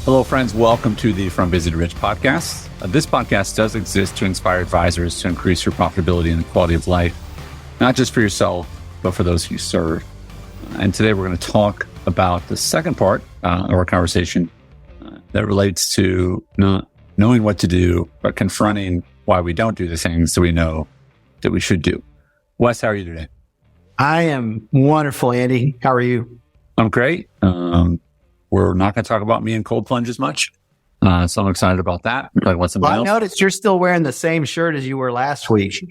Hello, friends. Welcome to the From Busy to Rich podcast. This podcast does exist to inspire advisors to increase your profitability and quality of life, not just for yourself, but for those you serve. And today we're going to talk about the second part of our conversation that relates to not knowing what to do, but confronting why we don't do the things that we know that we should do. Wes, how are you today? I am wonderful, Andy. How are you? I'm great. We're not going to talk about me and cold plunge as much. So I'm excited about that. I noticed you're still wearing the same shirt as you were last week.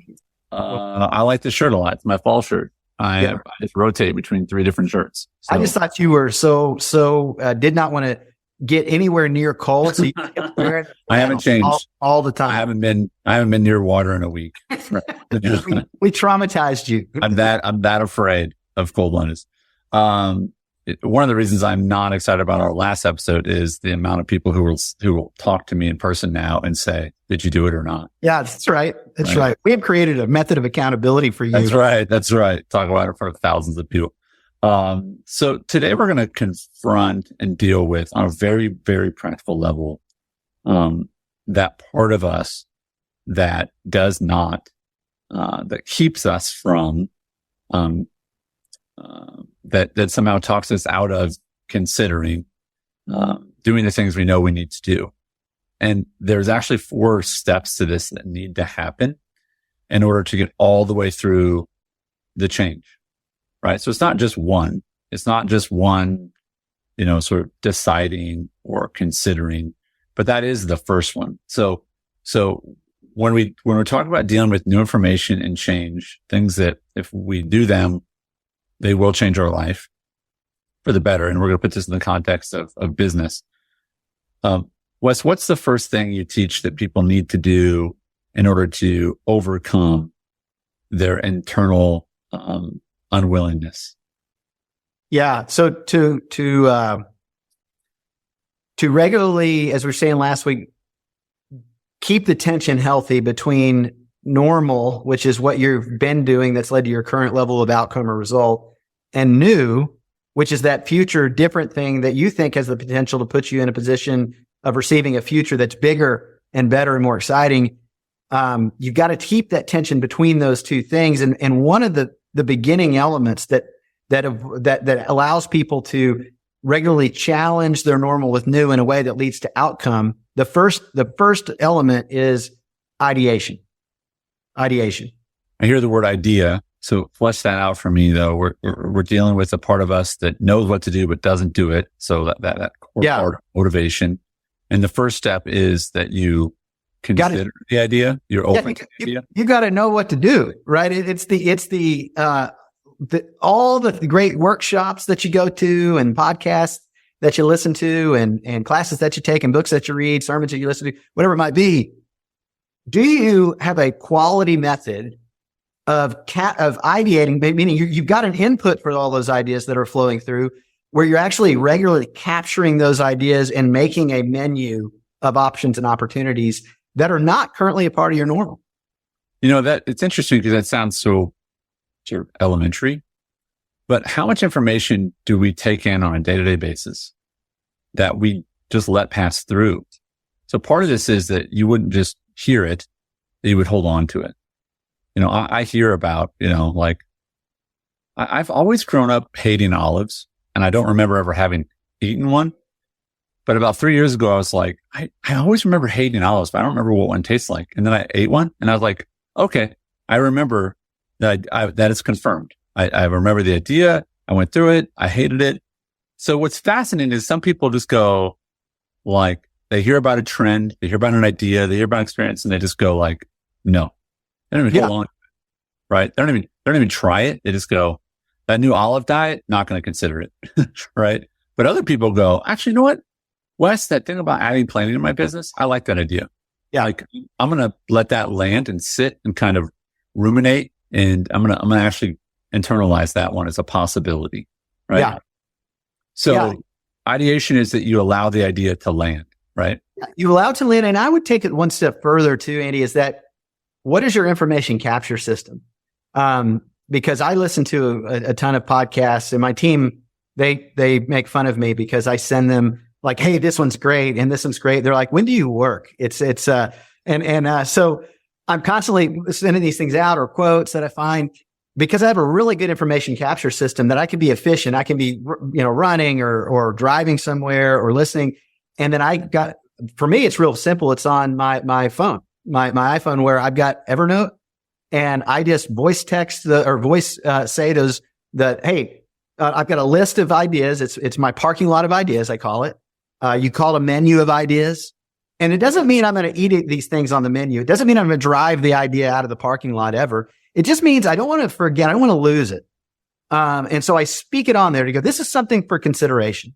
I like this shirt a lot. It's my fall shirt. I just rotate between 3 different shirts. So. I just thought you were did not want to get anywhere near cold. So you kept wearing I haven't changed all the time. I haven't been near water in a week. we traumatized you. I'm that afraid of cold plunges. One of the reasons I'm not excited about our last episode is the amount of people who will talk to me in person now and say, "Did you do it or not?" Yeah, that's right. That's right. We have created a method of accountability for you. That's right. Talk about it for thousands of people. So today we're going to confront and deal with, on a very, very practical level, that part of us that does not, that keeps us from, that somehow talks us out of considering, doing the things we know we need to do. And there's actually 4 steps to this that need to happen in order to get all the way through the change, right? So it's not just one, sort of deciding or considering, but that is the first one. So when we're talking about dealing with new information and change, things that if we do them, they will change our life for the better. And we're going to put this in the context of business. Wes, what's the first thing you teach that people need to do in order to overcome their internal unwillingness? Yeah. So to regularly, as we were saying last week, keep the tension healthy between normal, which is what you've been doing that's led to your current level of outcome or result, and new, which is that future different thing that you think has the potential to put you in a position of receiving a future that's bigger and better and more exciting. You've got to keep that tension between those two things. And one of the beginning elements that allows people to regularly challenge their normal with new in a way that leads to outcome. The first element is ideation. Ideation. I hear the word idea. So flesh that out for me, though. We're dealing with a part of us that knows what to do, but doesn't do it. So that core part of motivation. And the first step is that you consider the idea. You're open to the idea. You got to know what to do, right? It's all the great workshops that you go to and podcasts that you listen to and classes that you take and books that you read, sermons that you listen to, whatever it might be. Do you have a quality method of ideating, meaning you've got an input for all those ideas that are flowing through, where you're actually regularly capturing those ideas and making a menu of options and opportunities that are not currently a part of your normal? You know, that it's interesting because that sounds so sort of elementary, but how much information do we take in on a day-to-day basis that we just let pass through? So part of this is that you wouldn't just hear it, that you would hold on to it. You know, I hear about, I've always grown up hating olives, and I don't remember ever having eaten one. But about 3 years ago, I was like, I always remember hating olives, but I don't remember what one tastes like. And then I ate one and I was like, okay, I remember that that is confirmed. I remember the idea. I went through it. I hated it. So what's fascinating is some people just go like, they hear about a trend, they hear about an idea, they hear about experience, and they just go like, no. They don't even hold on to it, right? They don't even try it. They just go, that new olive diet, not going to consider it, right? But other people go, actually, you know what? Wes, that thing about adding planning to my business, I like that idea. Yeah. Like, I'm going to let that land and sit and kind of ruminate, and I'm going to actually internalize that one as a possibility, right? Yeah. So ideation is that you allow the idea to land, right? You allow it to land. And I would take it one step further too, Andy, is that what is your information capture system? Because I listen to a ton of podcasts, and my team, they make fun of me because I send them like, hey, this one's great and this one's great. They're like, when do you work? So I'm constantly sending these things out or quotes that I find, because I have a really good information capture system that I can be efficient. I can be, running or driving somewhere or listening. And then for me, it's real simple. It's on my phone, my iPhone, where I've got Evernote, and I just voice text say those, hey, I've got a list of ideas. It's my parking lot of ideas, I call it. You call it a menu of ideas. And it doesn't mean I'm going to eat these things on the menu. It doesn't mean I'm going to drive the idea out of the parking lot ever. It just means I don't want to forget. I don't want to lose it. And so I speak it on there to go, this is something for consideration.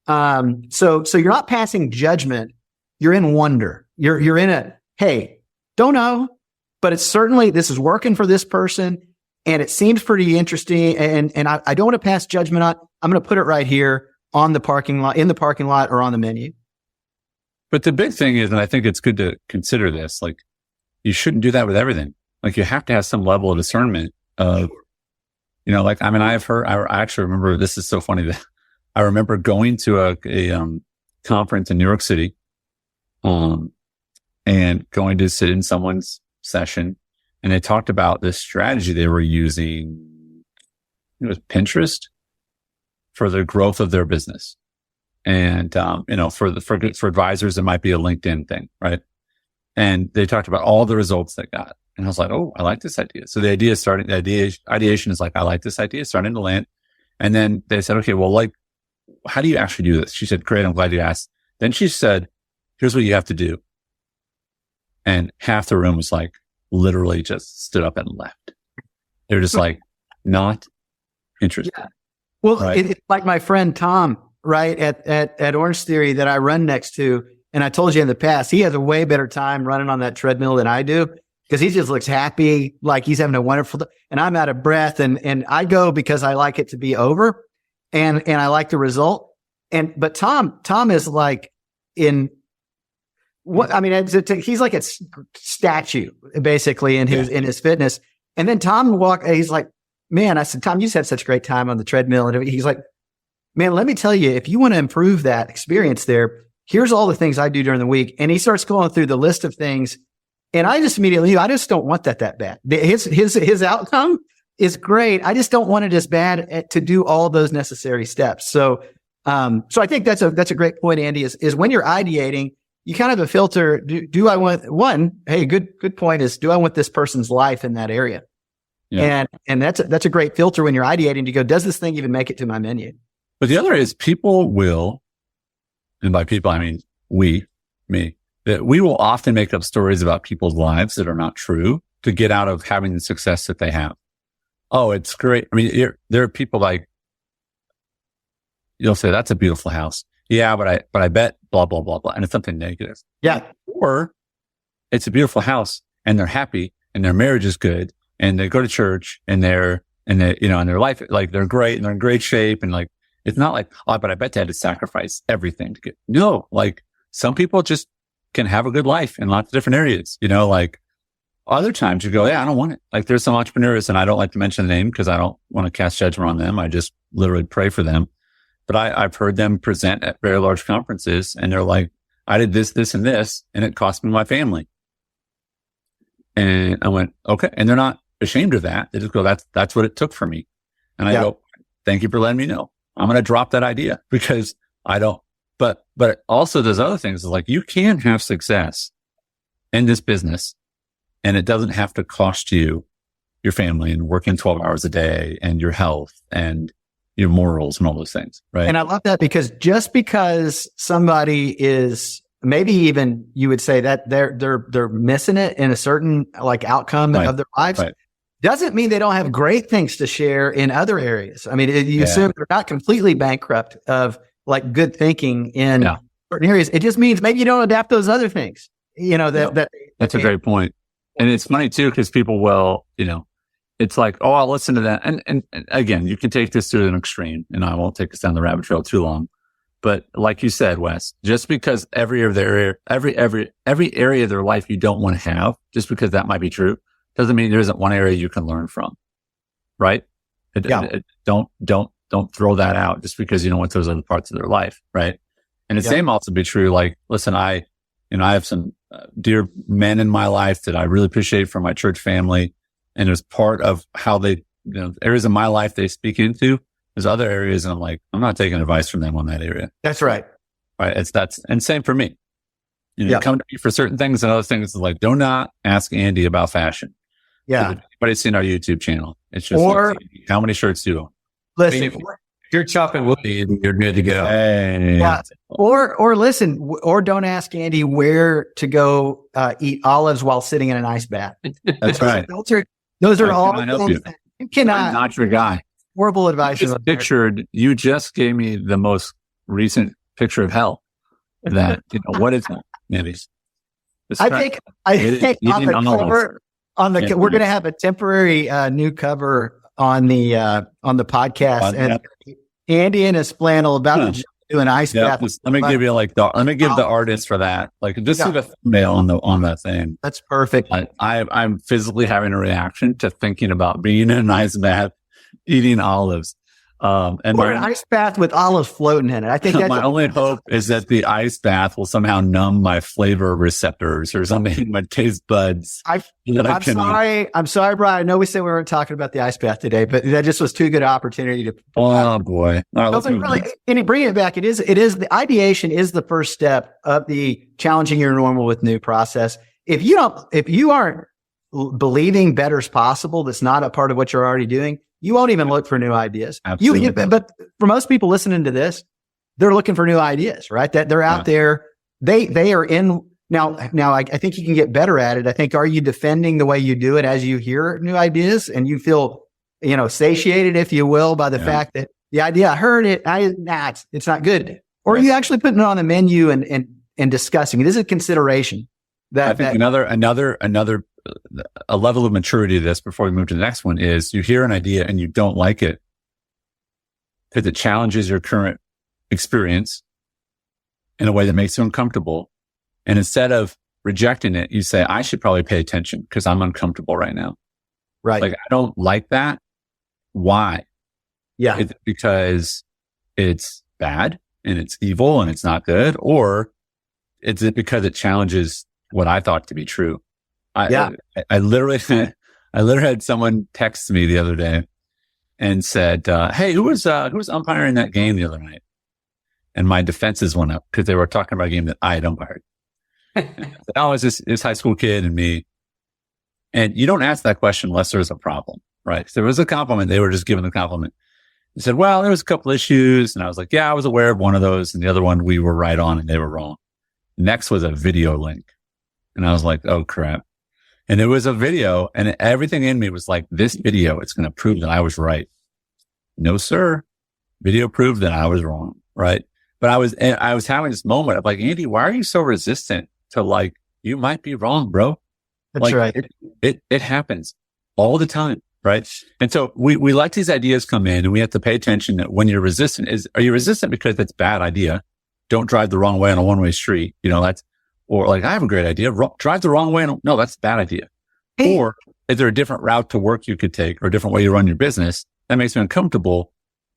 So you're not passing judgment. You're in wonder. You're in hey, don't know, but it's certainly, this is working for this person and it seems pretty interesting. And I don't want to pass judgment on. I'm going to put it right here on the parking lot, in the parking lot, or on the menu. But the big thing is, and I think it's good to consider this, like, you shouldn't do that with everything. Like, you have to have some level of discernment of, I actually remember, this is so funny that I remember going to a conference in New York City, and going to sit in someone's session, and they talked about this strategy they were using. It was Pinterest for the growth of their business. And, for advisors, it might be a LinkedIn thing, right? And they talked about all the results they got. And I was like, oh, I like this idea. So the ideation is like, I like this idea, starting to land. And then they said, okay, well, like, how do you actually do this? She said, great. I'm glad you asked. Then she said, here's what you have to do. And half the room was like, literally just stood up and left. They were just like, not interested. Yeah. Well, right? It's like my friend Tom, right, at Orange Theory that I run next to. And I told you in the past, he has a way better time running on that treadmill than I do, because he just looks happy, like he's having a wonderful day. And I'm out of breath, and I go because I like it to be over, and I like the result. But Tom is like he's like a statue basically in his fitness. And then Tom he's like, man, I said, Tom, you just had such a great time on the treadmill. And he's like, man, let me tell you, if you want to improve that experience there, here's all the things I do during the week. And he starts going through the list of things. And I just immediately knew, I just don't want that bad. His outcome is great. I just don't want it as bad to do all those necessary steps. So I think that's a great point, Andy, is when you're ideating, you kind of have a filter. Do I want one? Hey, good point is, do I want this person's life in that area? Yeah. And that's a great filter when you're ideating to go, does this thing even make it to my menu? But the other is, people will, and by people, I mean me, that we will often make up stories about people's lives that are not true to get out of having the success that they have. Oh, it's great. I mean, there are people like, you'll say, that's a beautiful house. Yeah, but I bet blah, blah, blah, blah. And it's something negative. Yeah. Or it's a beautiful house and they're happy and their marriage is good and they go to church and their life, like, they're great and they're in great shape. And like, it's not like, oh, but I bet they had to sacrifice everything to get, no, like, some people just can have a good life in lots of different areas, like other times you go, yeah, I don't want it. Like, there's some entrepreneurs, and I don't like to mention the name because I don't want to cast judgment on them. I just literally pray for them. But I've heard them present at very large conferences and they're like, I did this, this, and this, and it cost me my family. And I went, okay. And they're not ashamed of that. They just go, that's what it took for me. And I go, thank you for letting me know. I'm going to drop that idea because I don't. But also there's other things, like, you can have success in this business and it doesn't have to cost you your family and working 12 hours a day and your health and your morals and all those things. Right. And I love that, because just because somebody is, maybe even you would say that they're missing it in a certain like outcome of their lives, doesn't mean they don't have great things to share in other areas. I mean, you assume they're not completely bankrupt of like good thinking in certain areas. It just means maybe you don't adapt those other things, that's a great point. And it's funny too, because people will, it's like, oh, I'll listen to that. And again, you can take this to an extreme, and I won't take us down the rabbit trail too long. But like you said, Wes, just because every area of their life you don't want to have, just because that might be true, doesn't mean there isn't one area you can learn from. Right? Don't throw that out just because you don't want those other parts of their life. Right? And the same also be true. Like, listen, I have some dear men in my life that I really appreciate from my church family. And as part of how they, areas of my life they speak into, there's other areas. And I'm like, I'm not taking advice from them on that area. That's right. Right. And same for me. You come to me for certain things, and other things like, do not ask Andy about fashion. Yeah. If anybody's seen our YouTube channel. It's just how many shirts do you own? Listen, if you're chopping woody, you're good to go. Hey. Yeah. Or listen, or don't ask Andy where to go eat olives while sitting in an ice bath. That's right. Those are all help you. You cannot. I'm not your guy. Horrible advice. You just gave me the most recent picture of hell. That, what is that? Maybe. I think on the cover, we're going to have a temporary new cover on the podcast, and Andy in his flannel about to do an ice bath. Let me give you the artist for that. Like, just see the thumbnail on that thing. That's perfect. I'm physically having a reaction to thinking about being in an ice bath, eating olives. Or an ice bath with olives floating in it. I think that's my only hope is that the ice bath will somehow numb my flavor receptors or something, my taste buds. I'm sorry, Brian. I know we said we weren't talking about the ice bath today, but that just was too good an opportunity to. Oh boy! All right, and bringing it back, it is the ideation is the first step of the challenging your normal with new process. If you aren't believing better's possible, that's not a part of what you're already doing. You won't even look for new ideas. But for most people listening to this, they're looking for new ideas, right? That they're out there. They are in now. I think you can get better at it. I think, are you defending the way you do it as you hear new ideas and you feel, satiated, if you will, by the fact that the idea I heard it, it's not good. Or are you actually putting it on the menu and discussing it? This is a consideration. I think another a level of maturity to this before we move to the next one is you hear an idea and you don't like it because it challenges your current experience in a way that makes you uncomfortable. And instead of rejecting it, you say, I should probably pay attention because I'm uncomfortable right now. Right. Like, I don't like that. Why? Yeah. It's because it's bad and it's evil and it's not good, or is it because it challenges what I thought to be true? I literally had someone text me the other day and said, hey, who was umpiring that game the other night? And my defenses went up because they were talking about a game that I had umpired. It's this high school kid and me. And you don't ask that question unless there's a problem, right? If there was a compliment, they were just giving the compliment. He said, well, there was a couple issues. And I was like, yeah, I was aware of one of those. And the other one we were right on and they were wrong. Next was a video link. And I was like, oh crap. And it was a video and everything in me was like, this video, it's going to prove that I was right. No, sir. Video proved that I was wrong. Right. But I was having this moment of like, Andy, why are you so resistant to like, you might be wrong, bro? That's right. It happens all the time. Right. And so we let these ideas come in and we have to pay attention that when you're resistant are you resistant because that's a bad idea? Don't drive the wrong way on a one-way street. Or like, I have a great idea. Drive the wrong way. No, that's a bad idea. Hey. Or is there a different route to work you could take or a different way you run your business? That makes me uncomfortable,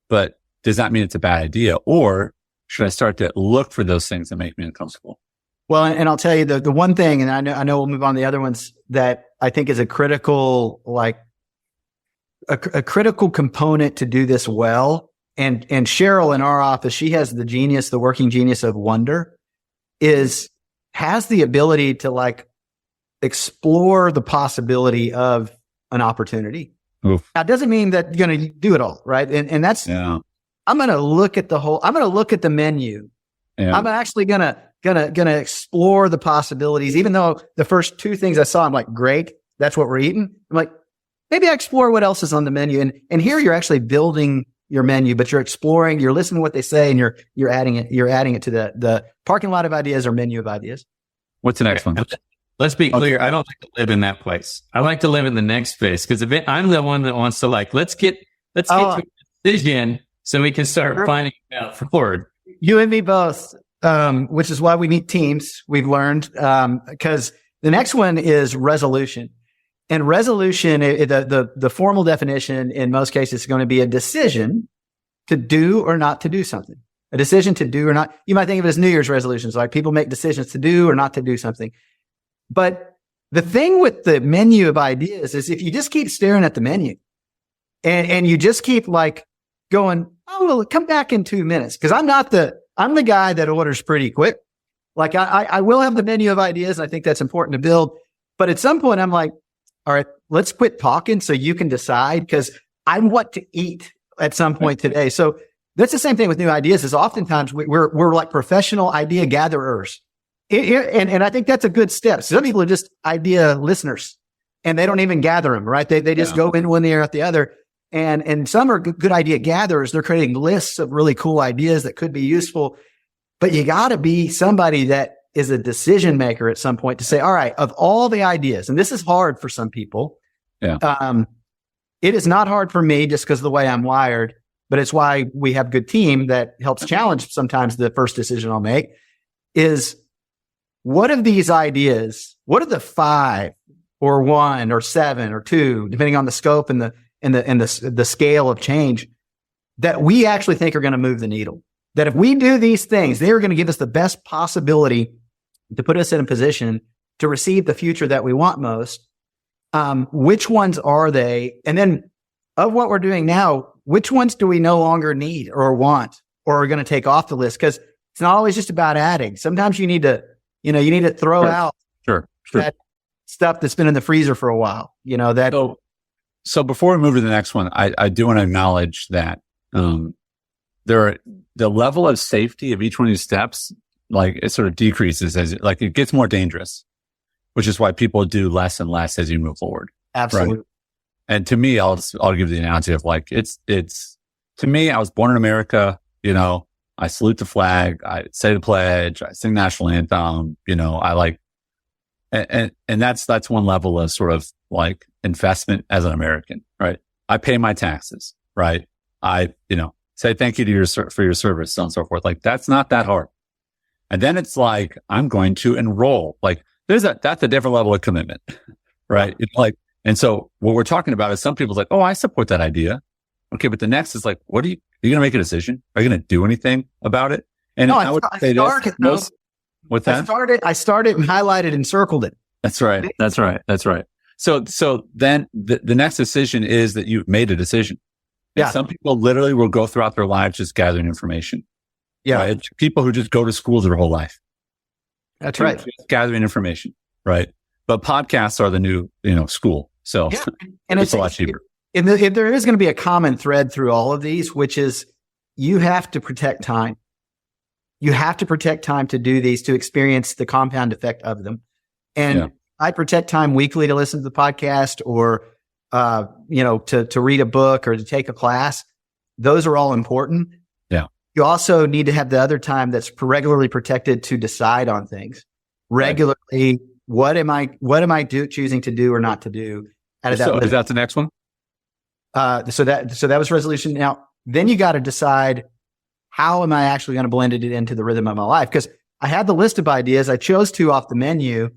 but does that mean it's a bad idea? Or should I start to look for those things that make me uncomfortable? Well, and I'll tell you the one thing, and I know we'll move on to the other ones that I think is a critical, a critical component to do this well. And Cheryl in our office, she has the working genius of wonder has the ability to explore the possibility of an opportunity. Oof. Now, it doesn't mean that you're going to do it all, right? And that's, I'm going to look at I'm going to look at the menu. Yeah. I'm actually going to explore the possibilities, even though the first two things I saw, I'm like, great, that's what we're eating. I'm like, maybe I explore what else is on the menu. And here you're actually building your menu, but you're exploring, you're listening to what they say and you're adding it to the parking lot of ideas or menu of ideas. What's the next one? Let's be clear. I don't like to live in that place. I like to live in the next phase because I'm the one that wants to let's get to a decision so we can start finding it out forward. You and me both, which is why we need teams. We've learned, because the next one is resolution. And resolution, the formal definition in most cases is going to be a decision to do or not to do something. a decision to do or not. You might think of it as New Year's resolutions, like people make decisions to do or not to do something. But the thing with the menu of ideas is if you just keep staring at the menu and you just keep like going, oh, well, come back in 2 minutes. Cause I'm the guy that orders pretty quick. Like I will have the menu of ideas. And I think that's important to build. But at some point I'm like, all right, let's quit talking so you can decide. Cause I want to eat at some point today. So that's the same thing with new ideas is oftentimes we're like professional idea gatherers. And I think that's a good step. Some people are just idea listeners and they don't even gather them, right? They just go in one ear out the other. And some are good idea gatherers. They're creating lists of really cool ideas that could be useful, but you got to be somebody that is a decision maker at some point to say, all right, of all the ideas, and this is hard for some people. Yeah. It is not hard for me just because of the way I'm wired, but it's why we have a good team that helps challenge sometimes the first decision I'll make is what of these ideas, what are the 5 or 1 or 7 or 2, depending on the scope and the scale of change that we actually think are going to move the needle? That if we do these things, they are going to give us the best possibility to put us in a position to receive the future that we want most. Which ones are they? And then of what we're doing now, which ones do we no longer need or want or are going to take off the list? Because it's not always just about adding. Sometimes you need to throw out that stuff that's been in the freezer for a while. So before we move to the next one, I do want to acknowledge that the level of safety of each one of these steps, like it sort of decreases as it gets more dangerous, which is why people do less and less as you move forward. Absolutely. Right? And to me, I'll give the analogy of like, it's to me, I was born in America, I salute the flag, I say the pledge, I sing national anthem, I like, and that's one level of sort of like investment as an American, right? I pay my taxes, right? I, say thank you to for your service, so on and so forth. Like that's not that hard. And then it's like, I'm going to enroll. Like that's a different level of commitment, right? It's like, and so what we're talking about is some people's like, oh, I support that idea. Okay. But the next is like, are you going to make a decision? Are you going to do anything about it? And no, I started and highlighted and circled it. That's right. So then the next decision is that you've made a decision. Yeah. And some people literally will go throughout their lives just gathering information. Yeah. Right? People who just go to school their whole life. That's right. Just gathering information. Right. But podcasts are the new, school. So and it's a lot cheaper. If there is going to be a common thread through all of these, which is you have to protect time. You have to protect time to do these, to experience the compound effect of them. And I protect time weekly to listen to the podcast or, to read a book or to take a class. Those are all important. Yeah. You also need to have the other time that's regularly protected to decide on things regularly. Right. What am I choosing to do or not to do? Is that the next one? So that was resolution. Now, then you got to decide, how am I actually going to blend it into the rhythm of my life? Because I had the list of ideas. I chose 2 off the menu.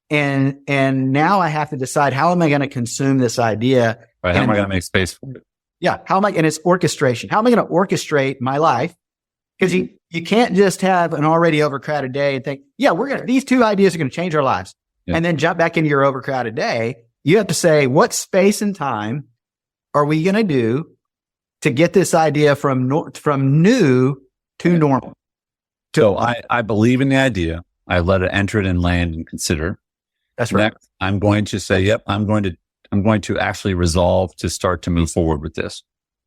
And now I have to decide, how am I going to consume this idea? Right. How am I going to make space for it? Yeah. And it's orchestration. How am I going to orchestrate my life? Because you can't just have an already overcrowded day and think, these 2 ideas are going to change our lives. Yeah. And then jump back into your overcrowded day. You have to say, what space and time are we going to do to get this idea from new to normal? So I believe in the idea. I let it enter it and land and consider. That's right. Next, I'm going to say, I'm going to actually resolve to start to move forward with this.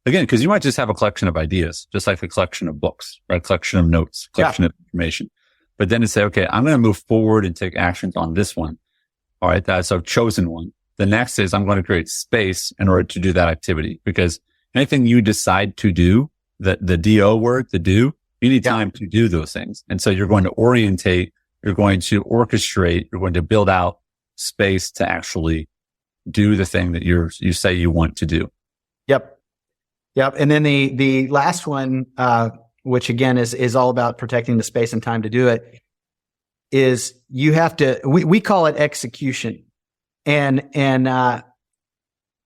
Again, because you might just have a collection of ideas, just like a collection of books, right? A collection of notes, collection of information. But then to say, okay, I'm going to move forward and take actions on this one. All right. That's a chosen one. The next is I'm going to create space in order to do that activity, because anything you decide to do, the DO word, the do, you need time to do those things. And so you're going to orientate, you're going to orchestrate, you're going to build out space to actually do the thing that you say you want to do. Yep. And then the last one, which again is all about protecting the space and time to do it, is you have to, we call it execution. And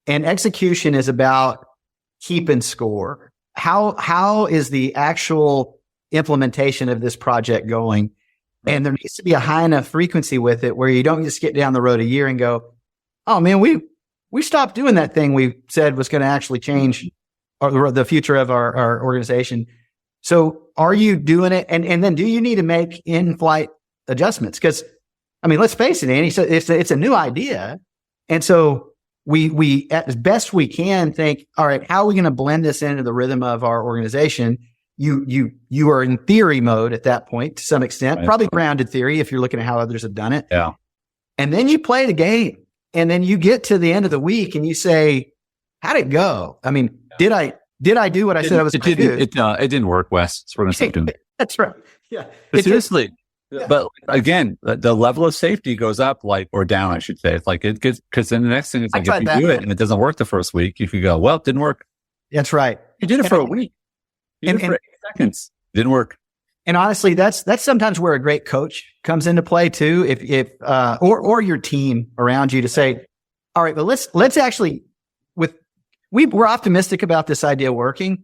execution is about keeping score. How is the actual implementation of this project going. And there needs to be a high enough frequency with it where you don't just get down the road a year and go, oh man, we stopped doing that thing we said was going to actually change the future of our organization. So are you doing it? And then do you need to make in-flight adjustments? Because, I mean, let's face it, Andy, so it's a new idea. And so we as best we can think, all right, how are we going to blend this into the rhythm of our organization? You are in theory mode at that point to some extent, right. Probably grounded theory if you're looking at how others have done it. Yeah. And then you play the game, and then you get to the end of the week and you say, how'd it go? I mean, did I do what I said I was going to do? It didn't work, Wes. So we're going to stop doing it. That's right. Yeah. But seriously. Yeah. But again, the level of safety goes up, or down, I should say. It's like it gets, because then the next thing is like, if you do it and it doesn't work the first week, you could go, well, it didn't work. That's right. You did it for a week. You did it for 8 seconds. Didn't work. And honestly, that's sometimes where a great coach comes into play too. If or your team around you to say, all right, but let's actually, we're optimistic about this idea working.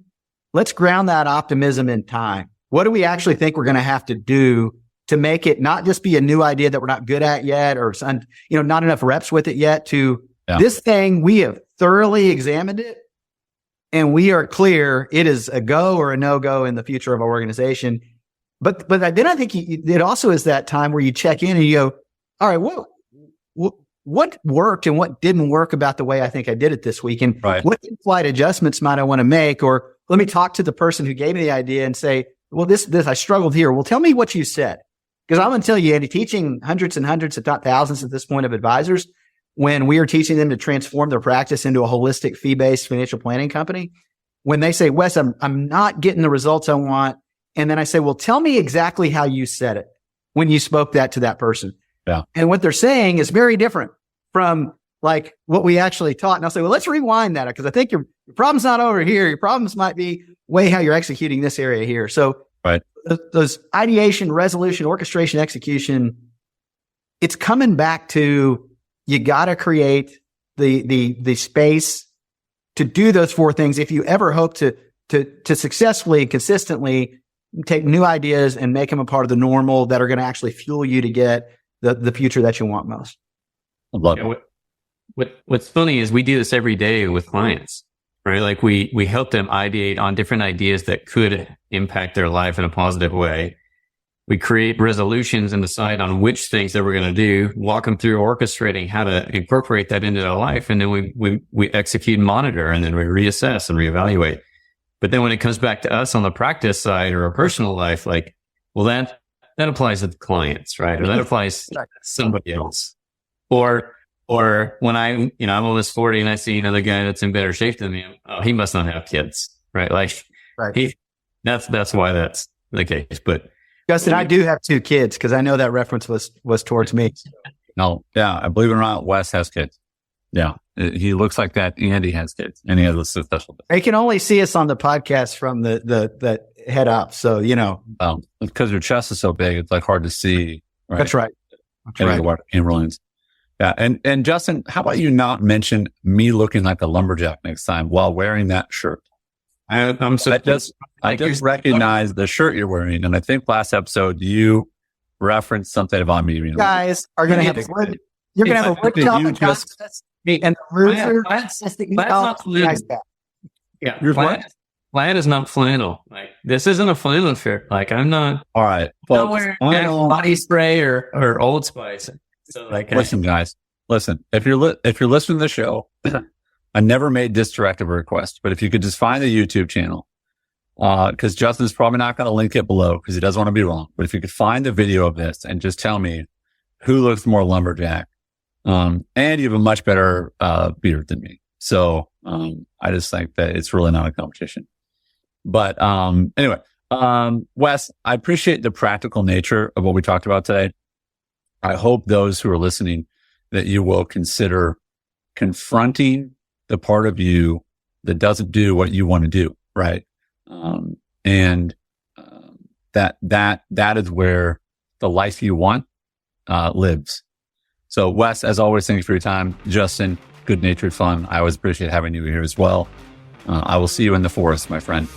Let's ground that optimism in time. What do we actually think we're going to have to do to make it not just be a new idea that we're not good at yet, or not enough reps with it yet, to this thing, we have thoroughly examined it and we are clear it is a go or a no-go in the future of our organization. But then I think it also is that time where you check in and you go, all right, what worked and what didn't work about the way I think I did it this week? And what in-flight adjustments might I want to make? Or let me talk to the person who gave me the idea and say, well, this, I struggled here. Well, tell me what you said. Because I'm going to tell you, Andy, teaching hundreds and hundreds, if not thousands at this point of advisors, when we are teaching them to transform their practice into a holistic fee-based financial planning company, when they say, Wes, I'm not getting the results I want. And then I say, well, tell me exactly how you said it when you spoke that to that person. Yeah. And what they're saying is very different from like what we actually taught. And I'll say, well, let's rewind that, because I think your problem's not over here. Your problems might be way how you're executing this area here. So those ideation, resolution, orchestration, execution, it's coming back to, you got to create the space to do those 4 things. If you ever hope to successfully and consistently take new ideas and make them a part of the normal that are going to actually fuel you to get the future that you want most. I love it. What's funny is we do this every day with clients, right? Like we help them ideate on different ideas that could impact their life in a positive way. We create resolutions and decide on which things that we're going to do, walk them through orchestrating how to incorporate that into their life. And then we execute and monitor, and then we reassess and reevaluate. But then when it comes back to us on the practice side or our personal life, like, well, that applies to the clients, right? Or that applies to somebody else. Or when I'm almost 40 and I see another guy that's in better shape than me, oh, he must not have kids, right? Like, that's why that's the case. But Justin, I do have 2 kids, because I know that reference was towards me. No, yeah, I believe it or not, Wes has kids. Yeah, he looks like that. Andy has kids, and he has a successful business. They can only see us on the podcast from the head up, so because your chest is so big, it's like hard to see. Right? That's right. That's right. Yeah, and Justin, how about you not mention me looking like a lumberjack next time while wearing that shirt? I just recognize the shirt you're wearing, and I think last episode you referenced something about me. You guys are going to have wood. You're going to have a wood top and the roofer. Plaid is not flannel. Like, this isn't a flannel shirt. Like, I'm not. All right, wearing body spray or Old Spice. So, like, listen, guys. Listen, if you're listening to the show. I never made this direct of a request, but if you could just find the YouTube channel, because Justin's probably not going to link it below because he doesn't want to be wrong. But if you could find the video of this and just tell me who looks more lumberjack, and you have a much better beard than me, so I just think that it's really not a competition. But anyway, Wes, I appreciate the practical nature of what we talked about today. I hope those who are listening that you will consider confronting the part of you that doesn't do what you want to do, right? That is where the life you want lives. So, Wes, as always, thank you for your time. Justin, good-natured fun. I always appreciate having you here as well. I will see you in the forest, my friend.